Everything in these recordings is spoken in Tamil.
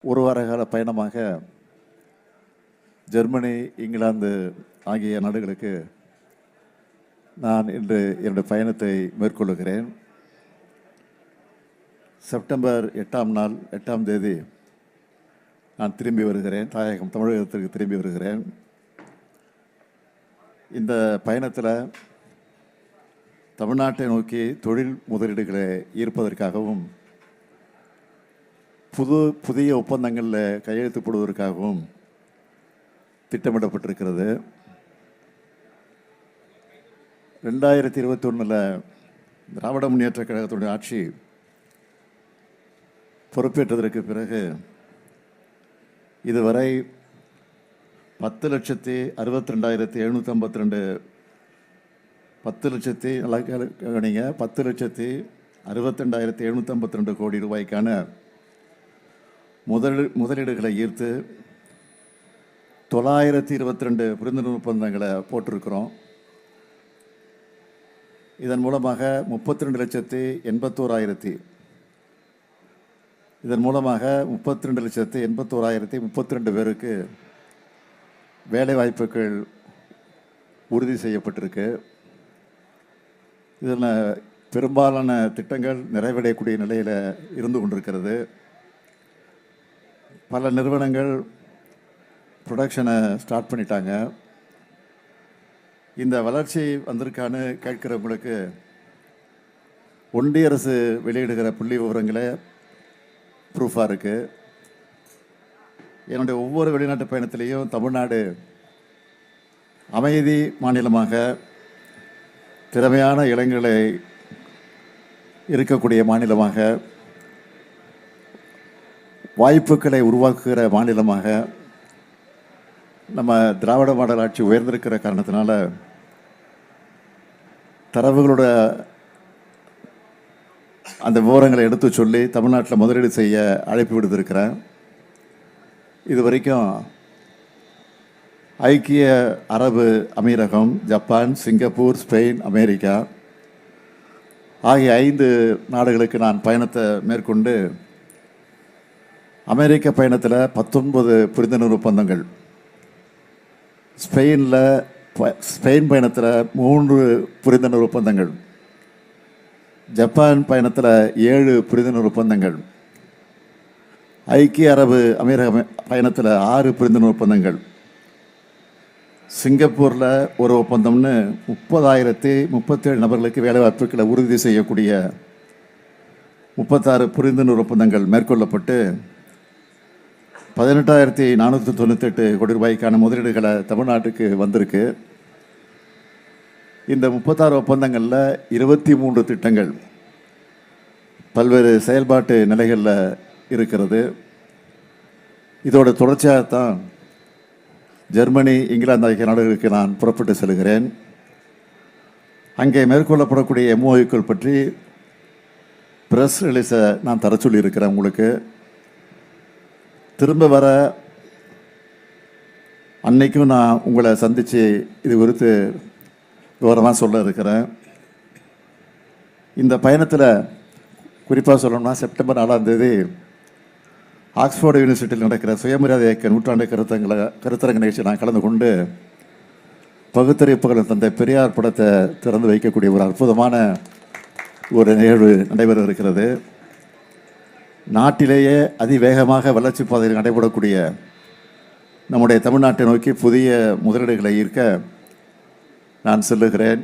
ஒரு வார கால பயணமாக ஜெர்மனி, இங்கிலாந்து ஆகிய நாடுகளுக்கு நான் இன்று என்னுடைய பயணத்தை மேற்கொள்ளுகிறேன். செப்டம்பர் 8ஆம் தேதி நான் திரும்பி வருகிறேன். தாயகம் தமிழகத்திற்கு திரும்பி வருகிறேன். இந்த பயணத்தில் தமிழ்நாட்டை நோக்கி தொழில் முதலீடுகளை ஈர்ப்பதற்காகவும் புதிய ஒப்பந்தங்களில் கையெழுத்து போடுவதற்காகவும் திட்டமிடப்பட்டிருக்கிறது. 2021 திராவிட முன்னேற்ற கழகத்துடைய ஆட்சி பொறுப்பேற்றதற்கு பிறகு இதுவரை 10,62,752 10,62,752 கோடி ரூபாய்க்கான முதலீடுகளை ஈர்த்து 922 புரிந்துணர்வு ஒப்பந்தங்களை போட்டிருக்கிறோம். இதன் மூலமாக 32,81,032 பேருக்கு வேலை வாய்ப்புகள் உறுதி செய்யப்பட்டிருக்கு. இதில் பெரும்பாலான திட்டங்கள் நிறைவடையக்கூடிய நிலையில் இருந்து கொண்டிருக்கிறது. பல நிறுவனங்கள் ப்ரொடக்ஷனை ஸ்டார்ட் பண்ணிட்டாங்க. இந்த வளர்ச்சி வந்திருக்கான்னு கேட்கிறவங்களுக்கு ஒன்றிய அரசு வெளியிடுகிற புள்ளி விவரங்களே ப்ரூஃபாக இருக்குது. என்னுடைய ஒவ்வொரு வெளிநாட்டு பயணத்திலையும் தமிழ்நாடு அமைதி மாநிலமாக, திறமையான இளைஞர்களை இருக்கக்கூடிய மாநிலமாக, வாய்ப்புகளை உருவாக்குகிற மாநிலமாக நம்ம திராவிட மாடல் ஆட்சி உயர்ந்திருக்கிற காரணத்தினால தரவுகளோட அந்த விவரங்களை எடுத்து சொல்லி தமிழ்நாட்டில் முதலீடு செய்ய அழைப்பு விடுத்திருக்கிறேன். இது வரைக்கும் ஐக்கிய அரபு அமீரகம், ஜப்பான், சிங்கப்பூர், ஸ்பெயின், அமெரிக்கா ஆகிய 5 நாடுகளுக்கு நான் பயணத்தை மேற்கொண்டு அமெரிக்க பயணத்தில் 19 புரிந்துணர்வு ஒப்பந்தங்கள், ஸ்பெயின் பயணத்தில் 3 புரிந்துணர்வு ஒப்பந்தங்கள், ஜப்பான் பயணத்தில் 7 புரிந்துணர்வு ஒப்பந்தங்கள், ஐக்கிய அரபு அமீரக பயணத்தில் 6 புரிந்துணர்வு ஒப்பந்தங்கள், சிங்கப்பூரில் ஒரு ஒப்பந்தம்னு 30,037 நபர்களுக்கு வேலைவாய்ப்புகளை உறுதி செய்யக்கூடிய 36 புரிந்துணர்வு ஒப்பந்தங்கள் மேற்கொள்ளப்பட்டு 18,498 கோடி ரூபாய்க்கான முதலீடுகளை தமிழ்நாட்டுக்கு வந்திருக்கு. இந்த 36 ஒப்பந்தங்களில் 23 திட்டங்கள் பல்வேறு செயல்பாட்டு நிலைகளில் இருக்கிறது. இதோட தொடர்ச்சியாகத்தான் ஜெர்மனி, இங்கிலாந்து ஆகிய நாடுகளுக்கு நான் புறப்பட்டு செல்கிறேன். அங்கே மேற்கொள்ளப்படக்கூடிய எம்ஓயுக்கள் பற்றி ப்ரெஸ் ரிலீஸை நான் தர சொல்லியிருக்கிறேன். உங்களுக்கு திரும்ப வர அன்னைக்கும் நான் உங்களை சந்தித்து இது குறித்து விவரமாக சொல்ல இருக்கிறேன். இந்த பயணத்தில் குறிப்பாக சொல்லணும்னா செப்டம்பர் 4ஆம் தேதி ஆக்ஸ்போர்டு யூனிவர்சிட்டியில் நடக்கிற சுயமரியாதை இயக்க நூற்றாண்டு கருத்தரங்க நிகழ்ச்சி நான் கலந்து கொண்டு பகுத்தறிவிப்புகள் தந்தை பெரியார் படத்தை திறந்து வைக்கக்கூடிய ஒரு அற்புதமான ஒரு நிகழ்வு நடைபெற இருக்கிறது. நாட்டிலேயே அதிவேகமாக வளர்ச்சி பாதையில் நடைபெறக்கூடிய நம்முடைய தமிழ்நாட்டை நோக்கி புதிய முதலீடுகளை ஈர்க்க நான் செல்லுகிறேன்.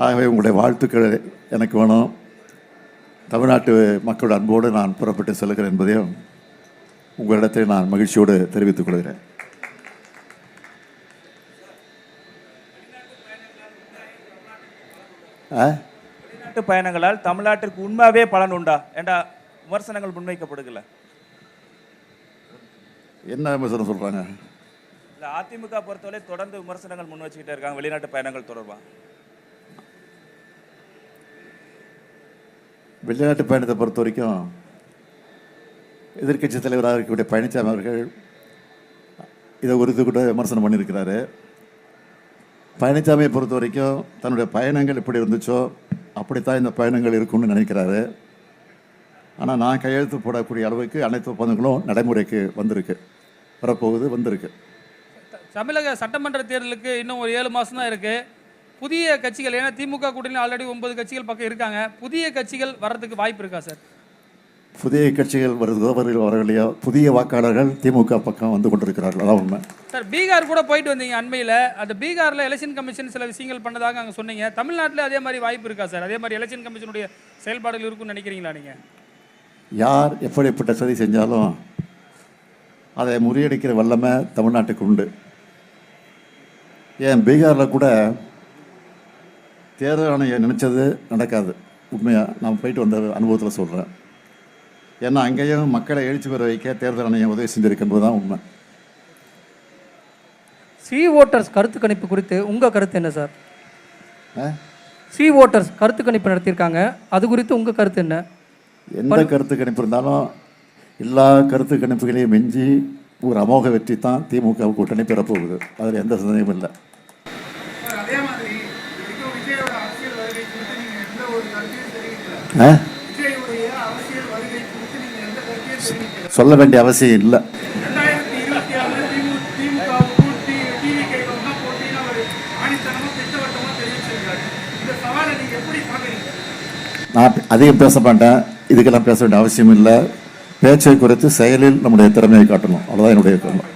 ஆகவே உங்களுடைய வாழ்த்துக்கள் எனக்கு வேணும். தமிழ்நாட்டு மக்களோட அன்போடு நான் புறப்பட்டு செல்கிறேன் என்பதையும் உங்களிடத்தில் நான் மகிழ்ச்சியோடு தெரிவித்துக் கொள்கிறேன். வெளிநாட்டு பயணங்களால் தமிழ்நாட்டிற்கு உண்மையாவே பலன் உண்டா என்ற விமர்சனங்கள் முன்வைக்கப்படுகல. என்ன விமர்சனம் சொல்றாங்க? இல்லை, அதிமுக பொறுத்தவரை தொடர்ந்து விமர்சனங்கள் முன் வச்சுக்கிட்டே இருக்காங்க வெளிநாட்டு பயணங்கள் தொடர்பாக. வெளிநாட்டு பயணத்தை பொறுத்த வரைக்கும் எதிர்க்கட்சி தலைவராக இருக்கக்கூடிய பழனிசாமி அவர்கள் இதை குறித்து கூட விமர்சனம் பண்ணியிருக்கிறாரு. பழனிசாமியை பொறுத்த வரைக்கும் தன்னுடைய பயணங்கள் எப்படி இருந்துச்சோ அப்படித்தான் இந்த பயணங்கள் இருக்கும்னு நினைக்கிறாரு. ஆனால் நான் கையெழுத்து போடக்கூடிய அளவுக்கு அனைத்து ஒப்பந்தங்களும் நடைமுறைக்கு வந்திருக்கு, வரப்போகுது, வந்திருக்கு. தமிழக சட்டமன்ற தேர்தலுக்கு இன்னும் ஒரு 7 மாதம் தான் இருக்குது. புதிய கட்சிகள், ஏன்னா திமுக கூட்டணியில் ஆல்ரெடி 9 கட்சிகள் பக்கம் இருக்காங்க, புதிய கட்சிகள் வர்றதுக்கு வாய்ப்பு இருக்கா சார்? புதிய கட்சிகள் வரவில்லையோ, புதிய வாக்காளர்கள் திமுக பக்கம் வந்து கொண்டிருக்கிறார்கள், அதான் உண்மை. சார், பீகார் கூட போயிட்டு வந்தீங்க அண்மையில். அந்த பீகாரில் எலெக்ஷன் கமிஷன் சில விஷயங்கள் பண்ணதாக அங்கே சொன்னீங்க. தமிழ்நாட்டில் அதே மாதிரி வாய்ப்பு இருக்கா சார்? அதே மாதிரி எலெக்ஷன் கமிஷனுடைய செயல்பாடுகள் இருக்குன்னு நினைக்கிறீங்களா நீங்கள்? யார் எப்படிப்பட்ட சதி செஞ்சாலும் அதை முறியடிக்கிற வல்லமை தமிழ்நாட்டுக்கு உண்டு. ஏன் பீகாரில் கூட தேர்தல் ஆணையம் நினச்சது நடக்காது. உண்மையாக நான் போயிட்டு வந்த அனுபவத்தில் சொல்கிறேன். ஏன்னா அங்கேயும் மக்களை எழுச்சி பெற வைக்க தேர்தல் ஆணையம் உதவி செஞ்சிருக்கின்றது தான் உண்மை. சி ஓட்டர்ஸ் கருத்து கணிப்பு குறித்து உங்கள் கருத்து என்ன சார்? சி ஓட்டர்ஸ் கருத்து கணிப்பு நடத்தியிருக்காங்க, அது குறித்து உங்கள் கருத்து என்ன? எந்த கருத்து கணிப்பு இருந்தாலும் எல்லா கருத்து கணிப்புகளையும் மிஞ்சி ஒரு அமோக வெற்றி தான் திமுக கூட்டணி பெறப்போகுது, அதில் எந்த சந்தேகமும் இல்லை. சொல்ல வேண்டிய அவசியம் இல்லை. நான் அதிகம் பேச மாட்டேன், இதுக்கெல்லாம் பேச வேண்டிய அவசியம் இல்லை. பேச்சை குறித்து செயலில் நம்முடைய திறமையை காட்டணும், அவ்வளோதான் என்னுடைய கருத்து.